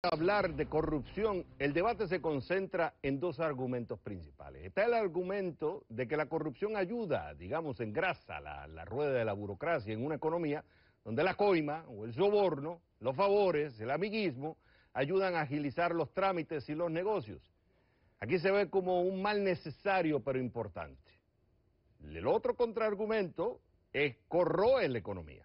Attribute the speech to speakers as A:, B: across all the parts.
A: Hablar de corrupción, el debate se concentra en dos argumentos principales. Está el argumento de que la corrupción ayuda, digamos, engrasa la rueda de la burocracia en una economía donde la coima o el soborno, los favores, el amiguismo, ayudan a agilizar los trámites y los negocios. Aquí se ve como un mal necesario pero importante. El otro contraargumento es corroe la economía.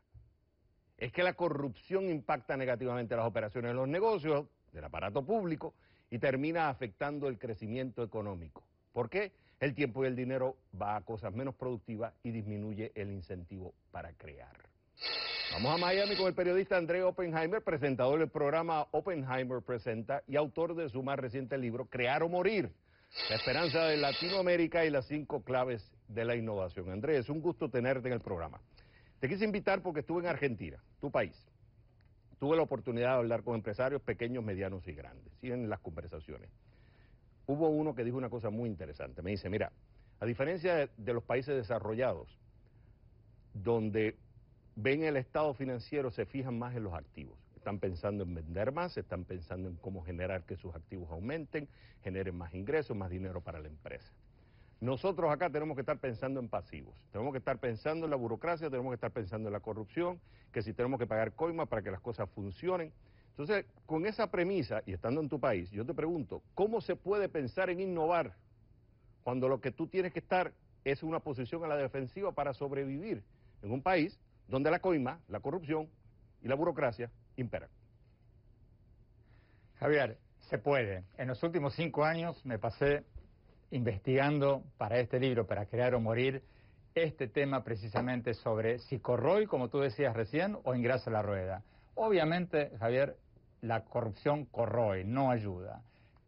A: Es que la corrupción impacta negativamente las operaciones de los negocios, del aparato público, y termina afectando el crecimiento económico. ¿Por qué? El tiempo y el dinero va a cosas menos productivas y disminuye el incentivo para crear. Vamos a Miami con el periodista André Oppenheimer, presentador del programa Oppenheimer Presenta y autor de su más reciente libro, Crear o Morir, la esperanza de Latinoamérica y las 5 claves de la innovación. André, es un gusto tenerte en el programa. Te quise invitar porque estuve en Argentina, tu país. Tuve la oportunidad de hablar con empresarios pequeños, medianos y grandes, y en las conversaciones. Hubo uno que dijo una cosa muy interesante. Me dice, mira, a diferencia de los países desarrollados, donde ven el estado financiero, se fijan más en los activos. Están pensando en vender más, están pensando en cómo generar que sus activos aumenten, generen más ingresos, más dinero para la empresa. Nosotros acá tenemos que estar pensando en pasivos, tenemos que estar pensando en la burocracia, tenemos que estar pensando en la corrupción, que si tenemos que pagar coima para que las cosas funcionen. Entonces, con esa premisa, y estando en tu país, yo te pregunto, ¿cómo se puede pensar en innovar cuando lo que tú tienes que estar es una posición a la defensiva para sobrevivir en un país donde la coima, la corrupción y la burocracia imperan?
B: Javier, se puede. En los últimos 5 años me pasé investigando para este libro, para Crear o Morir, este tema precisamente sobre si corroe, como tú decías recién, o engrasa la rueda. Obviamente, Javier, la corrupción corroe, no ayuda.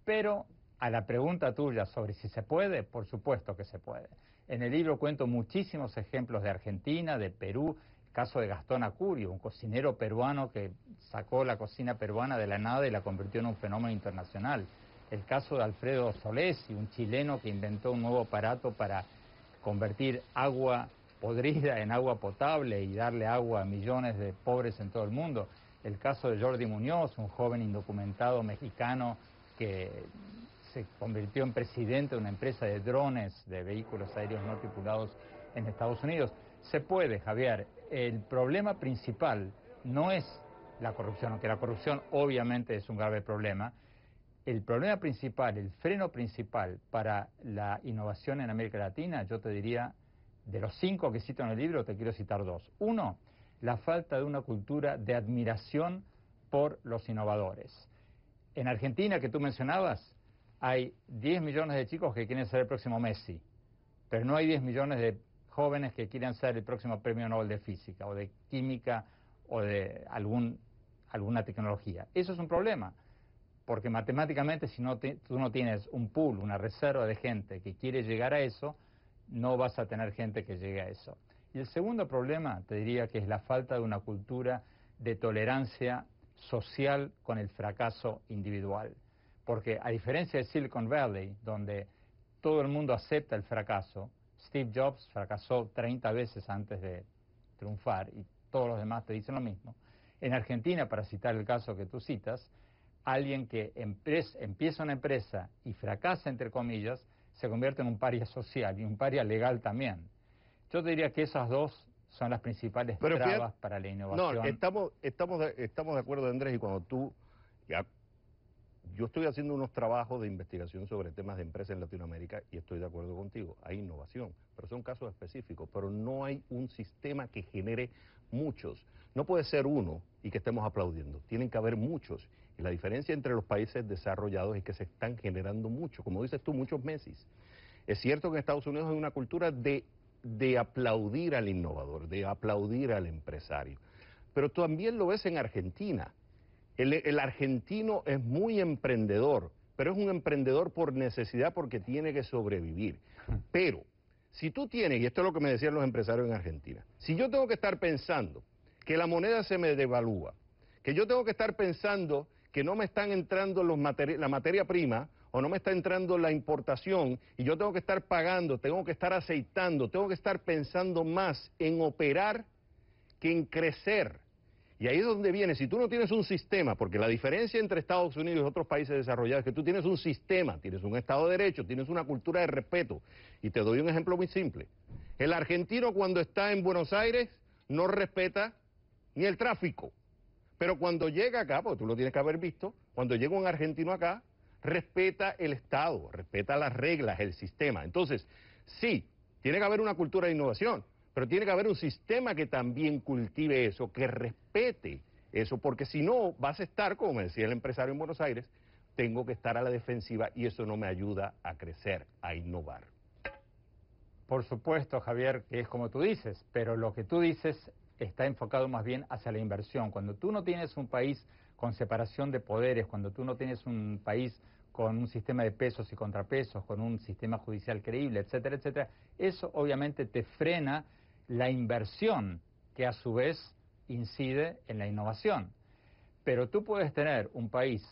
B: Pero a la pregunta tuya sobre si se puede, por supuesto que se puede. En el libro cuento muchísimos ejemplos de Argentina, de Perú, el caso de Gastón Acurio, un cocinero peruano que sacó la cocina peruana de la nada y la convirtió en un fenómeno internacional. El caso de Alfredo Solesi, un chileno que inventó un nuevo aparato para convertir agua podrida en agua potable y darle agua a millones de pobres en todo el mundo. El caso de Jordi Muñoz, un joven indocumentado mexicano que se convirtió en presidente de una empresa de drones, de vehículos aéreos no tripulados en Estados Unidos. Se puede, Javier. El problema principal no es la corrupción, aunque la corrupción obviamente es un grave problema. El problema principal, el freno principal para la innovación en América Latina, yo te diría, de los 5 que cito en el libro, te quiero citar 2. Uno, la falta de una cultura de admiración por los innovadores. En Argentina, que tú mencionabas, hay 10 millones de chicos que quieren ser el próximo Messi, pero no hay 10 millones de jóvenes que quieran ser el próximo premio Nobel de Física, o de Química, o de alguna tecnología. Eso es un problema. Porque matemáticamente si tú no tienes un pool, una reserva de gente que quiere llegar a eso, no vas a tener gente que llegue a eso. Y el segundo problema, te diría que es la falta de una cultura de tolerancia social con el fracaso individual. Porque a diferencia de Silicon Valley, donde todo el mundo acepta el fracaso, Steve Jobs fracasó 30 veces antes de triunfar y todos los demás te dicen lo mismo. En Argentina, para citar el caso que tú citas, alguien que empieza una empresa y fracasa, entre comillas, se convierte en un paria social y un paria legal también. Yo te diría que esas dos son las principales trabas para la innovación.
A: No, estamos de acuerdo, Andrés, y cuando yo estoy haciendo unos trabajos de investigación sobre temas de empresas en Latinoamérica y estoy de acuerdo contigo, hay innovación, pero son casos específicos, pero no hay un sistema que genere muchos. No puede ser uno y que estemos aplaudiendo, tienen que haber muchos. Y la diferencia entre los países desarrollados es que se están generando mucho, como dices tú, muchos Messis. Es cierto que en Estados Unidos hay una cultura de aplaudir al innovador, de aplaudir al empresario, pero también lo ves en Argentina. El argentino es muy emprendedor, pero es un emprendedor por necesidad porque tiene que sobrevivir. Pero si tú tienes, y esto es lo que me decían los empresarios en Argentina, si yo tengo que estar pensando que la moneda se me devalúa, que yo tengo que estar pensando que no me están entrando la materia prima o no me está entrando la importación y yo tengo que estar pagando, tengo que estar aceitando, tengo que estar pensando más en operar que en crecer. Y ahí es donde viene, si tú no tienes un sistema, porque la diferencia entre Estados Unidos y otros países desarrollados es que tú tienes un sistema, tienes un Estado de Derecho, tienes una cultura de respeto. Y te doy un ejemplo muy simple. El argentino cuando está en Buenos Aires no respeta ni el tráfico. Pero cuando llega acá, porque tú lo tienes que haber visto, cuando llega un argentino acá, respeta el Estado, respeta las reglas, el sistema. Entonces, sí, tiene que haber una cultura de innovación, pero tiene que haber un sistema que también cultive eso, que respete eso, porque si no vas a estar, como me decía el empresario en Buenos Aires, tengo que estar a la defensiva y eso no me ayuda a crecer, a innovar.
B: Por supuesto, Javier, que es como tú dices, pero lo que tú dices está enfocado más bien hacia la inversión. Cuando tú no tienes un país con separación de poderes, cuando tú no tienes un país con un sistema de pesos y contrapesos, con un sistema judicial creíble, etcétera, etcétera, eso obviamente te frena la inversión, que a su vez incide en la innovación. Pero tú puedes tener un país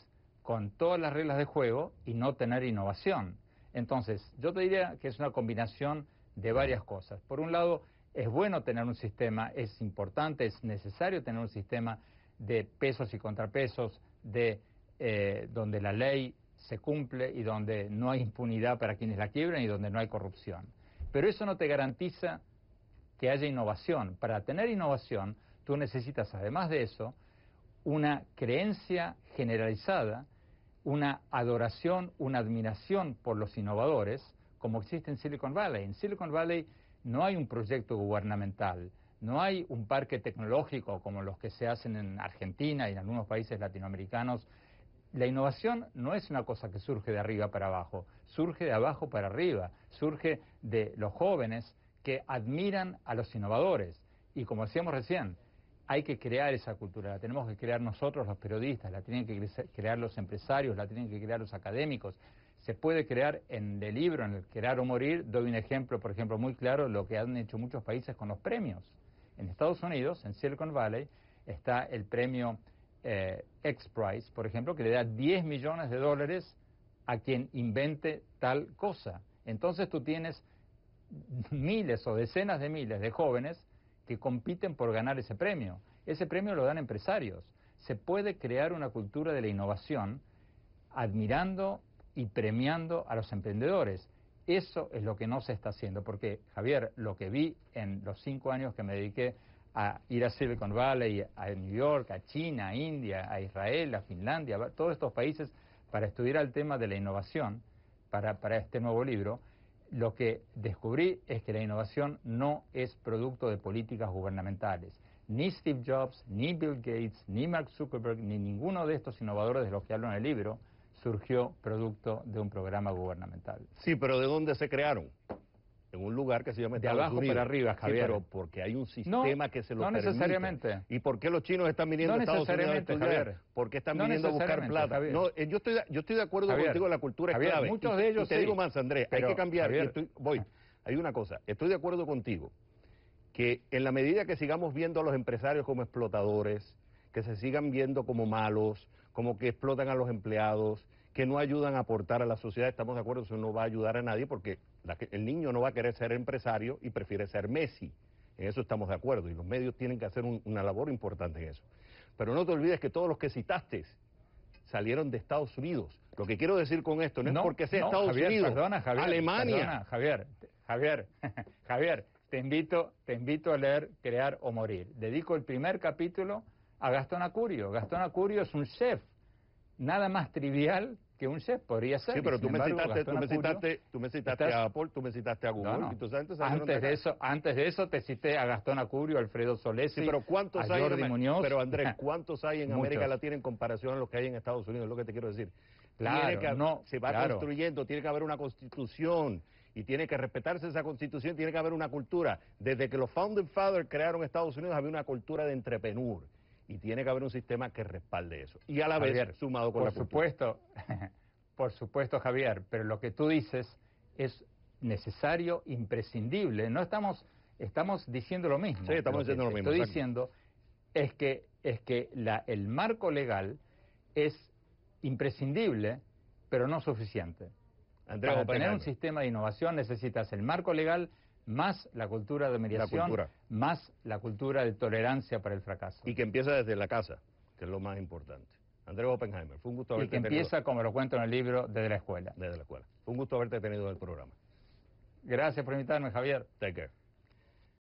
B: con todas las reglas de juego y no tener innovación. Entonces, yo te diría que es una combinación de varias cosas. Por un lado, es bueno tener un sistema, es importante, es necesario tener un sistema de pesos y contrapesos, donde la ley se cumple y donde no hay impunidad para quienes la quiebran y donde no hay corrupción. Pero eso no te garantiza que haya innovación. Para tener innovación, tú necesitas, además de eso, una creencia generalizada, una adoración, una admiración por los innovadores, como existe en Silicon Valley. En Silicon Valley no hay un proyecto gubernamental, no hay un parque tecnológico como los que se hacen en Argentina y en algunos países latinoamericanos. La innovación no es una cosa que surge de arriba para abajo, surge de abajo para arriba, surge de los jóvenes que admiran a los innovadores. Y como decíamos recién, hay que crear esa cultura, la tenemos que crear nosotros los periodistas, la tienen que crear los empresarios, la tienen que crear los académicos. Se puede crear en el libro, en el Crear o Morir, doy un ejemplo, por ejemplo, muy claro, lo que han hecho muchos países con los premios. En Estados Unidos, en Silicon Valley, está el premio X-Prize, por ejemplo, que le da $10 millones a quien invente tal cosa. Entonces tú tienes miles o decenas de miles de jóvenes que compiten por ganar ese premio. Ese premio lo dan empresarios. Se puede crear una cultura de la innovación admirando y premiando a los emprendedores. Eso es lo que no se está haciendo, porque, Javier, lo que vi en los 5 años que me dediqué a ir a Silicon Valley, a New York, a China, a India, a Israel, a Finlandia, a todos estos países para estudiar el tema de la innovación, para este nuevo libro, lo que descubrí es que la innovación no es producto de políticas gubernamentales. Ni Steve Jobs, ni Bill Gates, ni Mark Zuckerberg, ni ninguno de estos innovadores de los que hablo en el libro surgió producto de un programa gubernamental.
A: Sí, pero ¿de dónde se crearon? En un lugar que se llama Estados Unidos.
B: De abajo para arriba, Javier.
A: Sí, pero porque hay un sistema que se lo permite.
B: No necesariamente.
A: ¿Y por qué los chinos están viniendo a Estados Unidos a estudiar?
B: Javier.
A: ¿Por qué están viniendo a buscar plata?
B: Javier.
A: No, yo estoy de acuerdo
B: Javier,
A: contigo, la cultura es
B: Javier,
A: clave.
B: Muchos de ellos
A: y te digo más, Andrés, hay que cambiar.
B: Javier,
A: Hay una cosa, estoy de acuerdo contigo, que en la medida que sigamos viendo a los empresarios como explotadores, que se sigan viendo como malos, como que explotan a los empleados, que no ayudan a aportar a la sociedad, estamos de acuerdo, eso no va a ayudar a nadie porque el niño no va a querer ser empresario y prefiere ser Messi. En eso estamos de acuerdo y los medios tienen que hacer una labor importante en eso. Pero no te olvides que todos los que citaste salieron de Estados Unidos. Lo que quiero decir con esto no es porque sea Estados Unidos,
B: Javier,
A: Alemania.
B: Javier, te invito a leer Crear o Morir. Dedico el primer capítulo a Gastón Acurio. Gastón Acurio es un chef, nada más trivial que un chef podría ser.
A: Sí, pero tú me citaste a Apple, tú me citaste a Google.
B: No.
A: Y tú sabes,
B: antes de eso te cité a Gastón Acurio, Alfredo Solesi,
A: sí, pero ¿cuántos
B: a
A: hay
B: Jordi Muñoz?
A: Pero Andrés, ¿cuántos hay en América Latina en comparación a los que hay en Estados Unidos? Es lo que te quiero decir. Se va construyendo, tiene que haber una constitución y tiene que respetarse esa constitución, tiene que haber una cultura. Desde que los Founding Fathers crearon Estados Unidos había una cultura de entrepreneur. Y tiene que haber un sistema que respalde eso. Y a la vez sumado con la cultura.
B: Por supuesto, Javier, pero lo que tú dices es necesario, imprescindible. No estamos diciendo lo mismo.
A: Sí, estamos diciendo lo mismo.
B: Estoy diciendo es que el marco legal es imprescindible, pero no suficiente.
A: Andrea,
B: para tener un sistema de innovación necesitas el marco legal, más la cultura de mediación, más la cultura de tolerancia para el fracaso.
A: Y que empieza desde la casa, que es lo más importante. Andrés Oppenheimer, fue un gusto haberte tenido.
B: Y que empieza, como lo cuento en el libro, desde la escuela.
A: Desde la escuela. Fue un gusto haberte tenido en el programa.
B: Gracias por invitarme, Javier.
A: Take care.